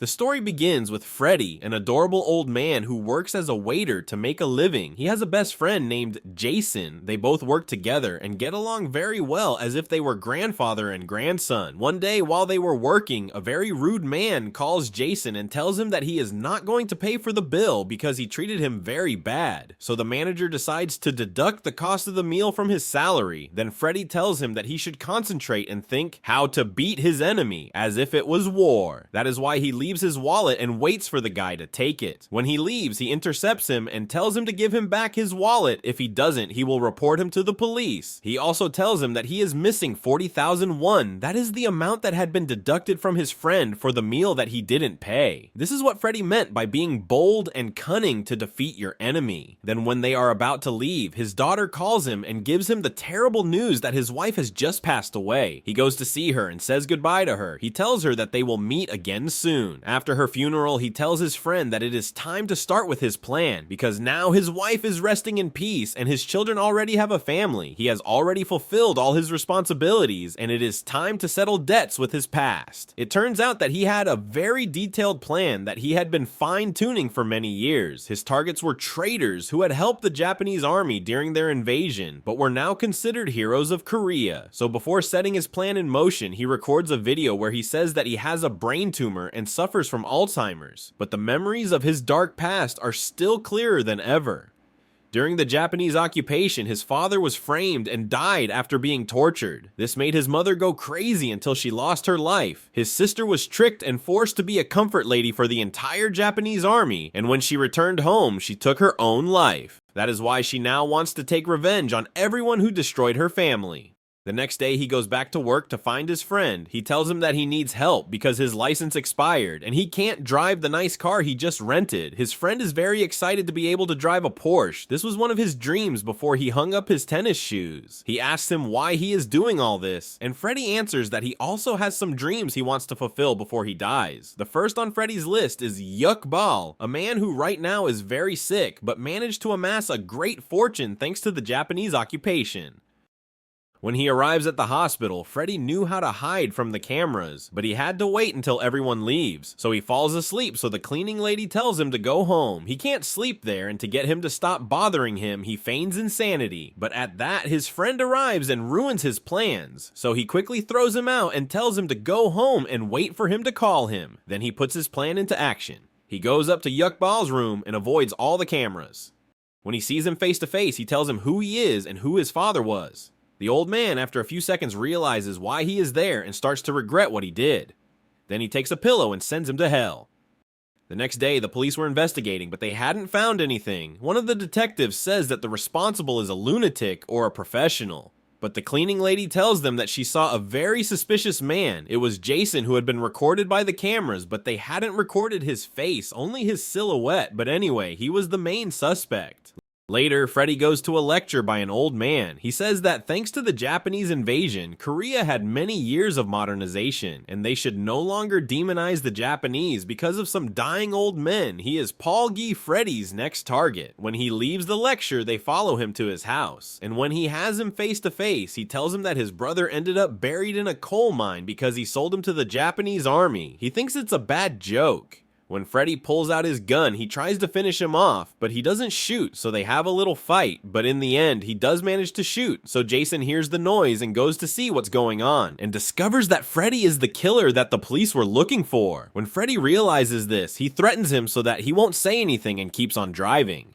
The story begins with Freddy, an adorable old man who works as a waiter to make a living. He has a best friend named Jason. They both work together and get along very well as if they were grandfather and grandson. One day while they were working, a very rude man calls Jason and tells him that he is not going to pay for the bill because he treated him very bad. So the manager decides to deduct the cost of the meal from his salary. Then Freddy tells him that he should concentrate and think how to beat his enemy as if it was war. That is why he leaves his wallet and waits for the guy to take it. When he leaves, he intercepts him and tells him to give him back his wallet. If he doesn't, he will report him to the police. He also tells him that he is missing 40,001. That is the amount that had been deducted from his friend for the meal that he didn't pay. This is what Freddy meant by being bold and cunning to defeat your enemy. Then when they are about to leave, his daughter calls him and gives him the terrible news that his wife has just passed away. He goes to see her and says goodbye to her. He tells her that they will meet again soon. After her funeral, he tells his friend that it is time to start with his plan because now his wife is resting in peace and his children already have a family. He has already fulfilled all his responsibilities and it is time to settle debts with his past. It turns out that he had a very detailed plan that he had been fine-tuning for many years. His targets were traitors who had helped the Japanese army during their invasion, but were now considered heroes of Korea. So before setting his plan in motion, he records a video where he says that he has a brain tumor and suffers from Alzheimer's, but the memories of his dark past are still clearer than ever. During the Japanese occupation, his father was framed and died after being tortured. This made his mother go crazy until she lost her life. His sister was tricked and forced to be a comfort lady for the entire Japanese army, and when she returned home, she took her own life. That is why she now wants to take revenge on everyone who destroyed her family. The next day, he goes back to work to find his friend. He tells him that he needs help because his license expired and he can't drive the nice car he just rented. His friend is very excited to be able to drive a Porsche. This was one of his dreams before he hung up his tennis shoes. He asks him why he is doing all this, and Freddy answers that he also has some dreams he wants to fulfill before he dies. The first on Freddy's list is Yuk, a man who right now is very sick but managed to amass a great fortune thanks to the Japanese occupation. When he arrives at the hospital, Freddy knew how to hide from the cameras, but he had to wait until everyone leaves, so he falls asleep so the cleaning lady tells him to go home. He can't sleep there, and to get him to stop bothering him, he feigns insanity, but at that, his friend arrives and ruins his plans, so he quickly throws him out and tells him to go home and wait for him to call him. Then he puts his plan into action. He goes up to Yukbal's room and avoids all the cameras. When he sees him face to face, he tells him who he is and who his father was. The old man, after a few seconds, realizes why he is there and starts to regret what he did. Then he takes a pillow and sends him to hell. The next day, the police were investigating, but they hadn't found anything. One of the detectives says that the responsible is a lunatic or a professional. But the cleaning lady tells them that she saw a very suspicious man. It was Jason who had been recorded by the cameras, but they hadn't recorded his face, only his silhouette. But anyway, he was the main suspect. Later, Freddy goes to a lecture by an old man. He says that thanks to the Japanese invasion, Korea had many years of modernization, and they should no longer demonize the Japanese because of some dying old men. He is Paul G. Freddy's next target. When he leaves the lecture, they follow him to his house, and when he has him face to face, he tells him that his brother ended up buried in a coal mine because he sold him to the Japanese army. He thinks it's a bad joke. When Freddy pulls out his gun, he tries to finish him off, but he doesn't shoot, so they have a little fight. But in the end, he does manage to shoot, so Jason hears the noise and goes to see what's going on, and discovers that Freddy is the killer that the police were looking for. When Freddy realizes this, he threatens him so that he won't say anything and keeps on driving.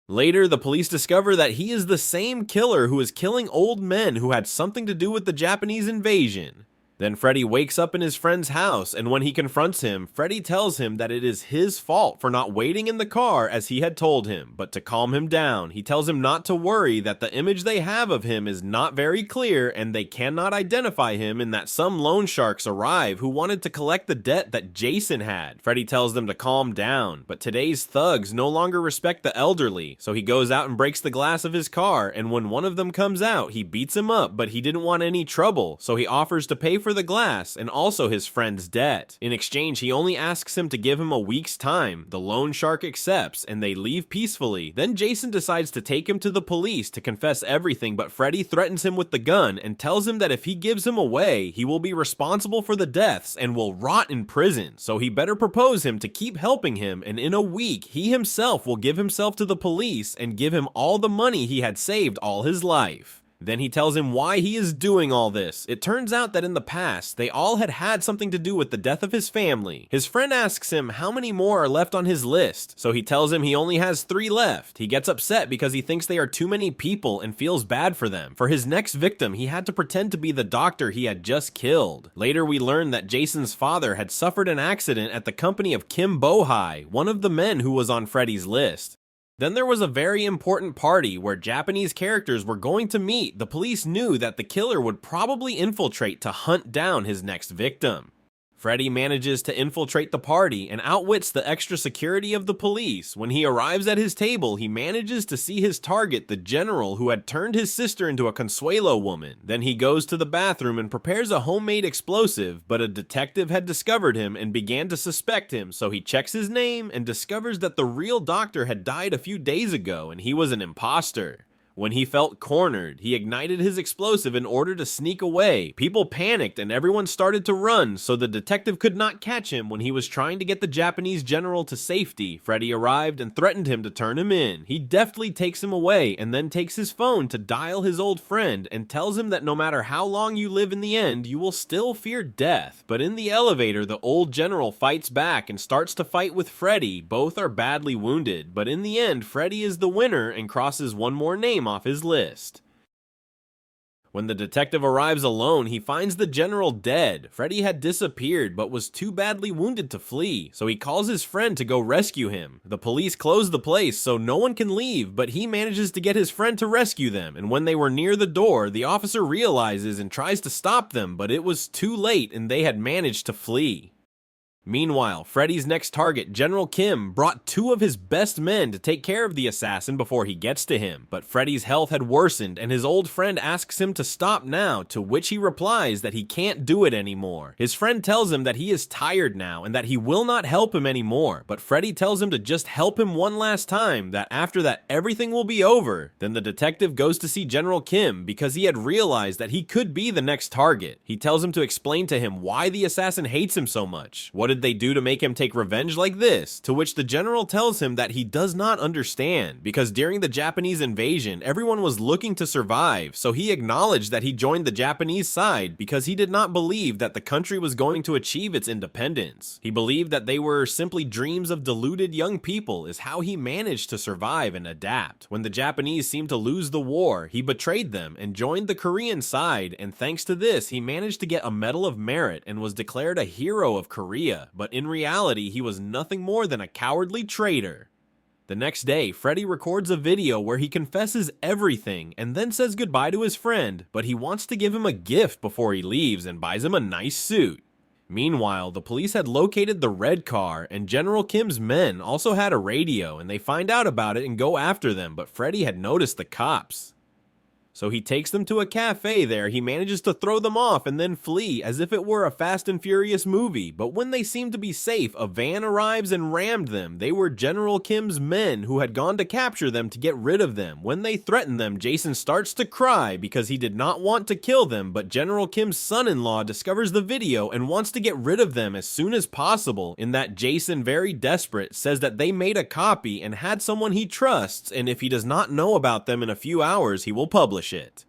Later, the police discover that he is the same killer who is killing old men who had something to do with the Japanese invasion. Then Freddy wakes up in his friend's house, and when he confronts him, Freddy tells him that it is his fault for not waiting in the car as he had told him, but to calm him down, he tells him not to worry, that the image they have of him is not very clear and they cannot identify him, and that some loan sharks arrive who wanted to collect the debt that Jason had. Freddy tells them to calm down, but today's thugs no longer respect the elderly, so he goes out and breaks the glass of his car, and when one of them comes out, he beats him up, but he didn't want any trouble, so he offers to pay for the glass and also his friend's debt. In exchange, he only asks him to give him a week's time. The loan shark accepts, and they leave peacefully. Then Jason decides to take him to the police to confess everything, but Freddy threatens him with the gun and tells him that if he gives him away, he will be responsible for the deaths and will rot in prison. So he better propose him to keep helping him, and in a week, he himself will give himself to the police and give him all the money he had saved all his life. Then he tells him why he is doing all this. It turns out that in the past, they all had something to do with the death of his family. His friend asks him how many more are left on his list, so he tells him he only has 3 left. He gets upset because he thinks they are too many people and feels bad for them. For his next victim, he had to pretend to be the doctor he had just killed. Later, we learn that Jason's father had suffered an accident at the company of Kim Bohai, one of the men who was on Freddy's list. Then there was a very important party where Japanese characters were going to meet. The police knew that the killer would probably infiltrate to hunt down his next victim. Freddy manages to infiltrate the party and outwits the extra security of the police. When he arrives at his table, he manages to see his target, the general who had turned his sister into a Consuelo woman. Then he goes to the bathroom and prepares a homemade explosive, but a detective had discovered him and began to suspect him, so he checks his name and discovers that the real doctor had died a few days ago and he was an imposter. When he felt cornered, he ignited his explosive in order to sneak away. People panicked and everyone started to run, so the detective could not catch him when he was trying to get the Japanese general to safety. Freddy arrived and threatened him to turn him in. He deftly takes him away and then takes his phone to dial his old friend and tells him that no matter how long you live in the end, you will still fear death. But in the elevator, the old general fights back and starts to fight with Freddy. Both are badly wounded, but in the end, Freddy is the winner and crosses one more name off his list. When the detective arrives alone, he finds the general dead. Freddy had disappeared, but was too badly wounded to flee, so he calls his friend to go rescue him. The police close the place, so no one can leave, but he manages to get his friend to rescue them, and when they were near the door, the officer realizes and tries to stop them, but it was too late and they had managed to flee. Meanwhile, Freddy's next target, General Kim, brought 2 of his best men to take care of the assassin before he gets to him, but Freddy's health had worsened and his old friend asks him to stop now, to which he replies that he can't do it anymore. His friend tells him that he is tired now and that he will not help him anymore, but Freddy tells him to just help him one last time, that after that everything will be over. Then the detective goes to see General Kim because he had realized that he could be the next target. He tells him to explain to him why the assassin hates him so much. What did they do to make him take revenge like this? To which the general tells him that he does not understand, because during the Japanese invasion, everyone was looking to survive, so he acknowledged that he joined the Japanese side because he did not believe that the country was going to achieve its independence. He believed that they were simply dreams of deluded young people, is how he managed to survive and adapt. When the Japanese seemed to lose the war, he betrayed them and joined the Korean side, and thanks to this, he managed to get a Medal of Merit and was declared a hero of Korea, but in reality, he was nothing more than a cowardly traitor. The next day, Freddy records a video where he confesses everything and then says goodbye to his friend, but he wants to give him a gift before he leaves and buys him a nice suit. Meanwhile, the police had located the red car, and General Kim's men also had a radio, and they find out about it and go after them, but Freddy had noticed the cops. So he takes them to a cafe there, he manages to throw them off and then flee as if it were a Fast and Furious movie, but when they seemed to be safe, a van arrives and rammed them. They were General Kim's men who had gone to capture them to get rid of them. When they threaten them, Jason starts to cry because he did not want to kill them, but General Kim's son-in-law discovers the video and wants to get rid of them as soon as possible, in that Jason, very desperate, says that they made a copy and had someone he trusts, and if he does not know about them in a few hours, he will publish it.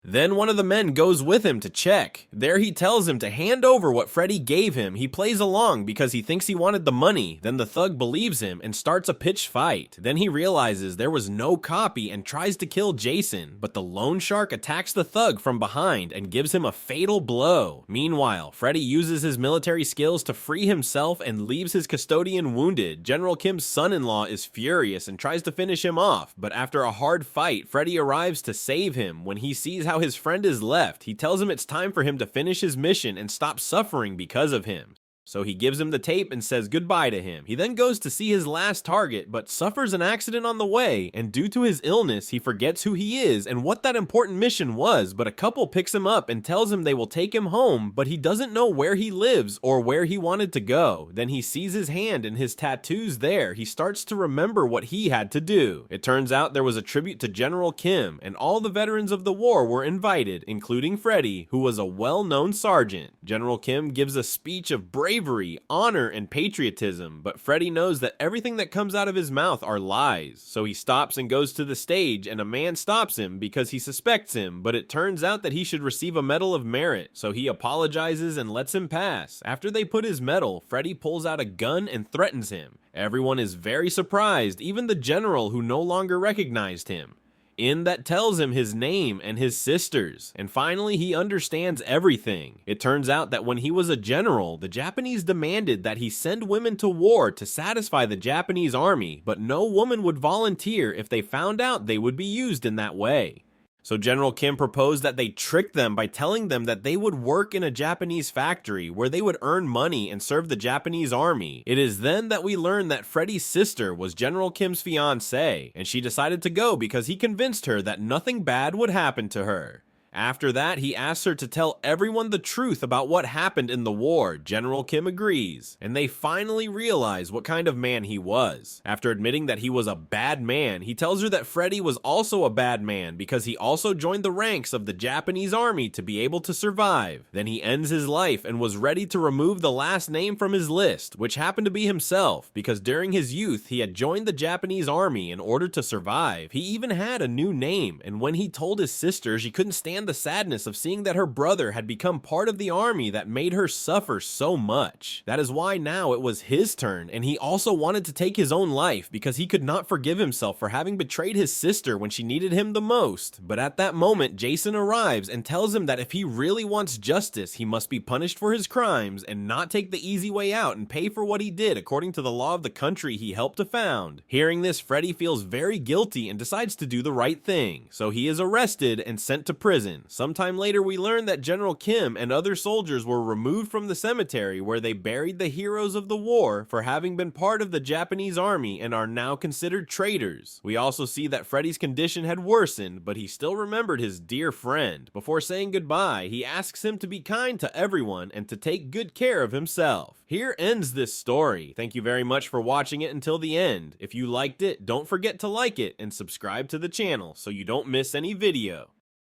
Then one of the men goes with him to check. There he tells him to hand over what Freddy gave him. He plays along because he thinks he wanted the money. Then the thug believes him and starts a pitched fight. Then he realizes there was no copy and tries to kill Jason, but the loan shark attacks the thug from behind and gives him a fatal blow. Meanwhile, Freddy uses his military skills to free himself and leaves his custodian wounded. General Kim's son-in-law is furious and tries to finish him off, but after a hard fight, Freddy arrives to save him. When he sees how his friend is left, he tells him it's time for him to finish his mission and stop suffering because of him. So he gives him the tape and says goodbye to him. He then goes to see his last target, but suffers an accident on the way, and due to his illness, he forgets who he is and what that important mission was, but a couple picks him up and tells him they will take him home, but he doesn't know where he lives or where he wanted to go. Then he sees his hand and his tattoos there. He starts to remember what he had to do. It turns out there was a tribute to General Kim, and all the veterans of the war were invited, including Freddy, who was a well-known sergeant. General Kim gives a speech of bravery, honor, and patriotism, but Freddy knows that everything that comes out of his mouth are lies. So he stops and goes to the stage, and a man stops him because he suspects him, but it turns out that he should receive a Medal of Merit, so he apologizes and lets him pass. After they put his medal, Freddy pulls out a gun and threatens him. Everyone is very surprised, even the general who no longer recognized him. That tells him his name and his sisters, and finally he understands everything. It turns out that when he was a general, the Japanese demanded that he send women to war to satisfy the Japanese army, but no woman would volunteer if they found out they would be used in that way. So General Kim proposed that they trick them by telling them that they would work in a Japanese factory where they would earn money and serve the Japanese army. It is then that we learn that Freddy's sister was General Kim's fiancée, and she decided to go because he convinced her that nothing bad would happen to her. After that, he asks her to tell everyone the truth about what happened in the war. General Kim agrees, and they finally realize what kind of man he was. After admitting that he was a bad man, he tells her that Freddy was also a bad man because he also joined the ranks of the Japanese army to be able to survive. Then he ends his life and was ready to remove the last name from his list, which happened to be himself, because during his youth he had joined the Japanese army in order to survive. He even had a new name, and when he told his sister, she couldn't stand the sadness of seeing that her brother had become part of the army that made her suffer so much. That is why now it was his turn, and he also wanted to take his own life because he could not forgive himself for having betrayed his sister when she needed him the most. But at that moment, Jason arrives and tells him that if he really wants justice, he must be punished for his crimes and not take the easy way out and pay for what he did according to the law of the country he helped to found. Hearing this, Freddy feels very guilty and decides to do the right thing, so he is arrested and sent to prison. Sometime later, we learn that General Kim and other soldiers were removed from the cemetery where they buried the heroes of the war for having been part of the Japanese army and are now considered traitors. We also see that Freddy's condition had worsened, but he still remembered his dear friend. Before saying goodbye, he asks him to be kind to everyone and to take good care of himself. Here ends this story. Thank you very much for watching it until the end. If you liked it, don't forget to like it and subscribe to the channel so you don't miss any video.